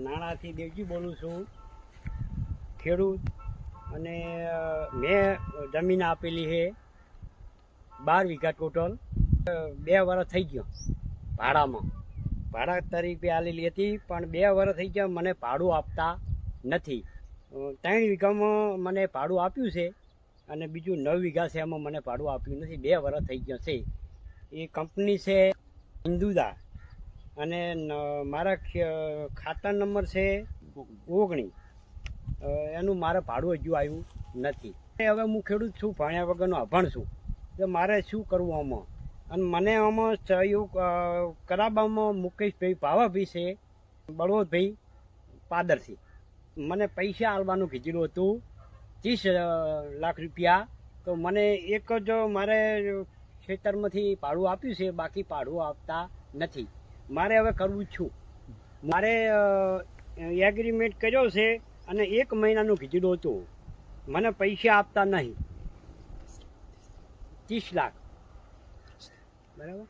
નાણાથી દેવજી બોલું છું, ખેડૂત. અને મેં જમીન આપેલી છે 12 વીઘા ટોટલ. 2 વર્ષ થઈ ગયો ભાડામાં, ભાડા તરીકે આલેલી હતી, પણ 2 વર્ષ થઈ ગયા મને ભાડું આપતા નથી. 3 વીઘામાં મને ભાડું આપ્યું છે અને બીજું 9 વીઘા છે એમાં મને ભાડું આપ્યું નથી. 2 વર્ષ થઈ ગયા છે. એ કંપની છે હિન્દુદા અને મારા ખાતા નંબર છે 19. એનું મારે ભાડું હજુ આવ્યું નથી. હવે હું ખેડૂત છું, ભણ્યા વગરનો અભણ છું, તો મારે શું કરવું આમાં? અને મને આમાં સહયોગ કરાવવામાં મુકેશભાઈ ભાવાભાઈ છે, બળવંતભાઈ પાદરથી મને પૈસા આલવાનું કીધેલું હતું 30 લાખ રૂપિયા. તો મને એક જ મારે ખેતરમાંથી ભાડું આપ્યું છે, બાકી ભાડું આપતા નથી. મારે હવે કરવું છું. મારે એગ્રીમેન્ટ કર્યો છે અને 1 મહિનાનું કીધેલું હતું. મને પૈસા આપતા નહીં. 30 લાખ બરાબર.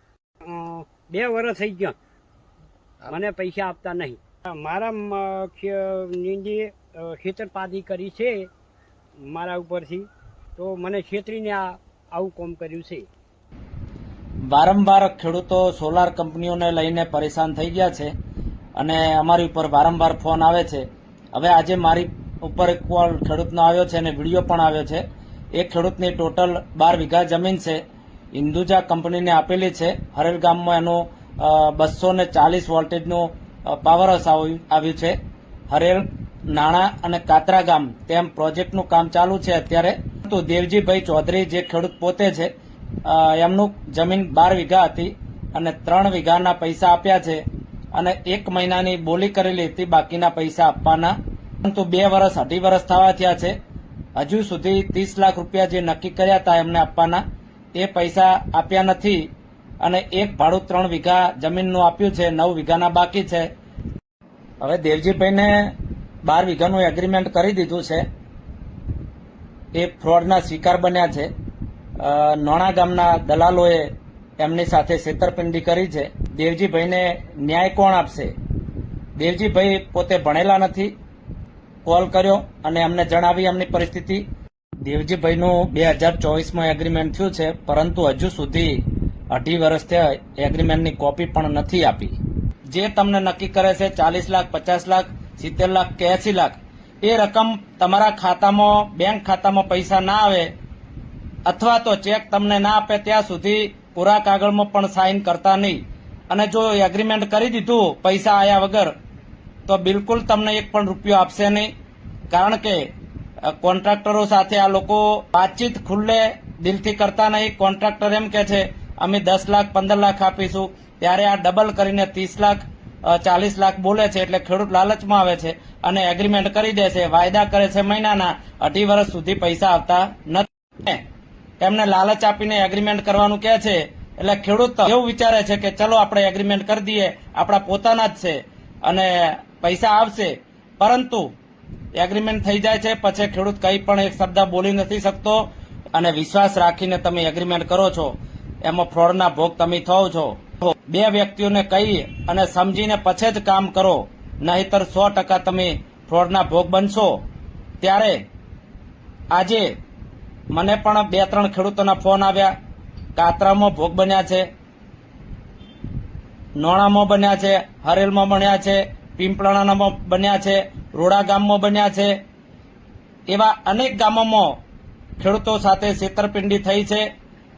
2 વર્ષ થઈ ગયા મને પૈસા આપતા નહીં. મારા ખેતરપાતી કરી છે મારા ઉપરથી, તો મને છેતરીને આવું કામ કર્યું છે. વારંવાર ખેડૂતો સોલાર કંપનીઓને લઈને પરેશાન થઈ ગયા છે અને અમારી ઉપર વારંવાર ફોન આવે છે. હવે આજે મારી ઉપર એક કોલ ખેડૂતનો આવ્યો છે અને વિડીયો પણ આવ્યો છે. એ ખેડૂતની ટોટલ 12 વીઘા જમીન છે, હિન્દુજા કંપનીને આપેલી છે. હરેલ ગામમાં એનું 240 વોલ્ટેજનું પાવર હાઉસ આવ્યું છે. હરેલ, નાણા અને કાતરા ગામ તેમ પ્રોજેક્ટનું કામ ચાલુ છે અત્યારે. તો દેવજીભાઈ ચૌધરી જે ખેડૂત પોતે છે, એમનું જમીન 12 વીઘા હતી અને 3 વીઘાના પૈસા આપ્યા છે અને 1 મહિનાની બોલી કરેલી હતી, બાકીના પૈસા આપવાના. પરંતુ 2 વર્ષ 2.5 વર્ષ થવા થયા છે. હજુ સુધી 30 લાખ રૂપિયા જે નક્કી કર્યા હતા એમને આપવાના, એ પૈસા આપ્યા નથી. અને એક ભાડું 3 વીઘા જમીનનું આપ્યું છે, 9 વીઘાના બાકી છે. હવે દેવજીભાઈને 12 વીઘાનું એગ્રીમેન્ટ કરી દીધું છે. એ ફ્રોડના શિકાર બન્યા છે. નોણા ગામના દલાલોએ એમની સાથે છેતરપિંડી કરી છે. દેવજીભાઈને ન્યાય કોણ આપશે? દેવજીભાઈ પોતે ભણેલા નથી. કોલ કર્યો અને એમને જણાવી એમની પરિસ્થિતિ. દેવજીભાઈનું 2024માં એગ્રીમેન્ટ થયું છે, પરંતુ હજુ સુધી 2.5 વર્ષ થયા એગ્રીમેન્ટની કોપી પણ નથી આપી. જે તમને નક્કી કરે છે 40 લાખ, 50 લાખ, 70 લાખ કે 80 લાખ, એ રકમ તમારા ખાતામાં, બેંક ખાતામાં પૈસા ના આવે અથવા તો ચેક તમને ના આપે ત્યાં સુધી પૂરા કાગળમાં પણ સાઇન કરતા નહીં. અને જો એગ્રીમેન્ટ કરી દીધું પૈસા આયા વગર, તો બિલકુલ તમને 1 પણ રૂપિયો આપશે નહીં. કારણ કે કોન્ટ્રાક્ટરો સાથે આ લોકો વાતચીત ખુલ્લે દિલથી કરતા નહીં. કોન્ટ્રાક્ટર એમ કે છે અમે 10 લાખ 15 લાખ આપીશું, ત્યારે આ ડબલ કરીને 30 લાખ 40 લાખ બોલે છે. એટલે ખેડૂત લાલચમાં આવે છે અને એગ્રીમેન્ટ કરી દે છે, વાયદા કરે છે મહિનાના. 2.5 વર્ષ સુધી પૈસા આવતા નથી. એમને લાલચ આપીને એગ્રીમેન્ટ કરવાનું કહે છે. એટલે ખેડૂત એવું વિચારે છે કે ચલો આપણે એગ્રીમેન્ટ કરી દઈએ, આપણા પોતાના જ છે અને પૈસા આવશે. પરંતુ એગ્રીમેન્ટ થઈ જાય છે પછી ખેડૂત કંઈ પણ એક શબ્દ બોલી નથી શકતો. અને વિશ્વાસ રાખીને તમે એગ્રીમેન્ટ કરો છો, એમાં ફ્રોડના ભોગ તમે થાઓ છો. 2 વ્યક્તિઓને કહી અને સમજીને પછી જ કામ કરો, નહીતર 100% તમે ફ્રોડના ભોગ બનશો. ત્યારે આજે મને પણ 2-3 ખેડૂતોના ફોન આવ્યા. કાતરામાં ભોગ બન્યા છે, નોણામાં બન્યા છે, હરેલમાં બન્યા છે, પીંપળાણામાં બન્યા છે, રોડા ગામમાં બન્યા છે. એવા અનેક ગામોમાં ખેડૂતો સાથે છેતરપિંડી થઈ છે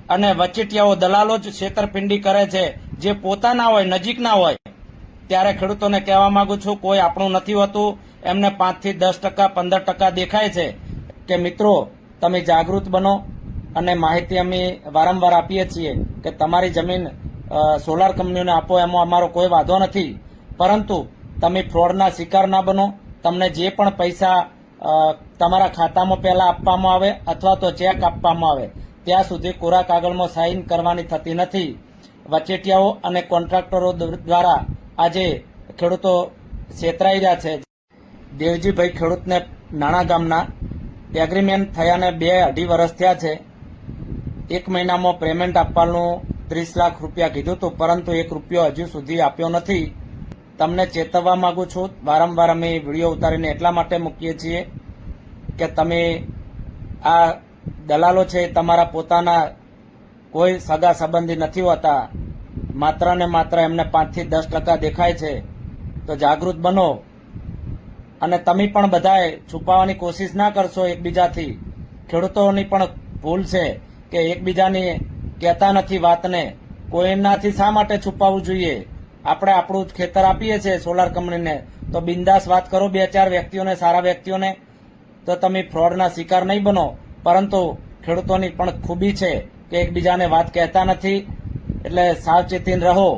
અને વચેટિયાઓ, દલાલો જ છેતરપિંડી કરે છે, જે પોતાના હોય, નજીકના હોય. ત્યારે ખેડૂતોને કહેવા માંગુ છું, કોઈ આપણું નથી હોતું. એમને 5 થી 10%, 15% દેખાય છે. કે મિત્રો, તમે જાગૃત બનો. અને માહિતી અમે વારંવાર આપીએ છીએ કે તમારી જમીન સોલાર કંપનીઓને આપો, એમાં અમારો કોઈ વાંધો નથી. પરંતુ તમે ફ્રોડના શિકાર ના બનો. તમને જે પણ પૈસા તમારા ખાતામાં પહેલા આપવામાં આવે અથવા તો ચેક આપવામાં આવે, ત્યાં સુધી કોરા કાગળમાં સાઇન કરવાની થતી નથી. વચેટિયાઓ અને કોન્ટ્રાક્ટરો દ્વારા આજે ખેડૂતો છેતરાઈ રહ્યા છે. દેવજીભાઈ ખેડૂતને નાણા ગામના એગ્રીમેન્ટ થયાને 2-2.5 વર્ષ થયા છે. 1 મહિનામાં પેમેન્ટ આપવાનું 30 લાખ રૂપિયા કીધું હતું, પરંતુ 1 રૂપિયો હજુ સુધી આપ્યો નથી. તમને ચેતવવા માંગુ છું. વારંવાર અમે વિડીયો ઉતારીને એટલા માટે મૂકીએ છીએ કે તમે આ દલાલો છે તમારા પોતાના કોઈ સગા સંબંધી નથી હોતા. માત્ર ને માત્ર એમને 5 થી 10% દેખાય છે. તો જાગૃત બનો અને તમે પણ બધાએ છુપાવવાની કોશિશ ના કરશો એકબીજાથી. ખેડૂતોની પણ ભૂલ છે કે એકબીજાની કહેતા નથી વાતને. કોઈનાથી શા માટે છુપાવવું જોઈએ? આપણે આપણું જ ખેતર આપીએ છીએ સોલાર કંપનીને, તો બિંદાસ વાત કરો 2-4 વ્યક્તિઓને, સારા વ્યક્તિઓને, તો તમે ફ્રોડના શિકાર નહીં બનો. પરંતુ ખેડૂતોની પણ ખૂબી છે કે એકબીજાને વાત કહેતા નથી, એટલે સાવચેતીને રહો.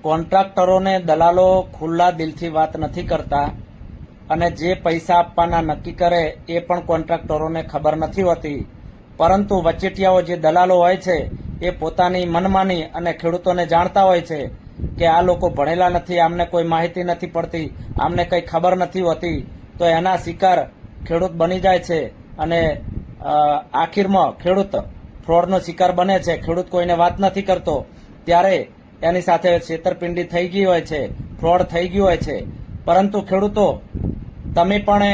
કોન્ટ્રાક્ટરોને દલાલો ખુલ્લા દિલથી વાત નથી કરતા અને જે પૈસા આપવાના નક્કી કરે એ પણ કોન્ટ્રાક્ટરોને ખબર નથી હોતી. પરંતુ વચેટિયાઓ જે દલાલો હોય છે એ પોતાની મનમાની અને ખેડૂતોને જાણતા હોય છે કે આ લોકો ભણેલા નથી, આમને કોઈ માહિતી નથી પડતી, આમને કંઈ ખબર નથી હોતી, તો એના શિકાર ખેડૂત બની જાય છે અને આખીરમાં ખેડૂત ફ્રોડનો શિકાર બને છે. ખેડૂત કોઈને વાત નથી કરતો ત્યારે એની સાથે છેતરપિંડી થઈ ગઈ હોય છે, ફ્રોડ થઈ ગયું હોય છે. પરંતુ ખેડૂતો, તમે પણ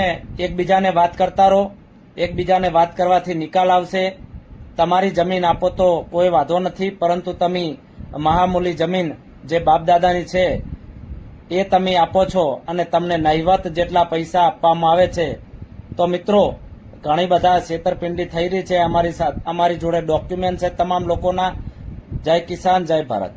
એકબીજાને વાત કરતા રહો. એકબીજાને વાત કરવાથી નિકાલ આવશે. તમારી જમીન આપો તો કોઈ વાંધો નથી, પરંતુ તમે મહામૂલી જમીન જે બાપદાદાની છે એ તમે આપો છો અને તમને નહિવત જેટલા પૈસા આપવામાં આવે છે. તો મિત્રો, ઘણી બધા છેતરપિંડી થઈ રહી છે અમારી જોડે ડોક્યુમેન્ટ છે તમામ લોકોના. જય કિસાન, જય ભારત.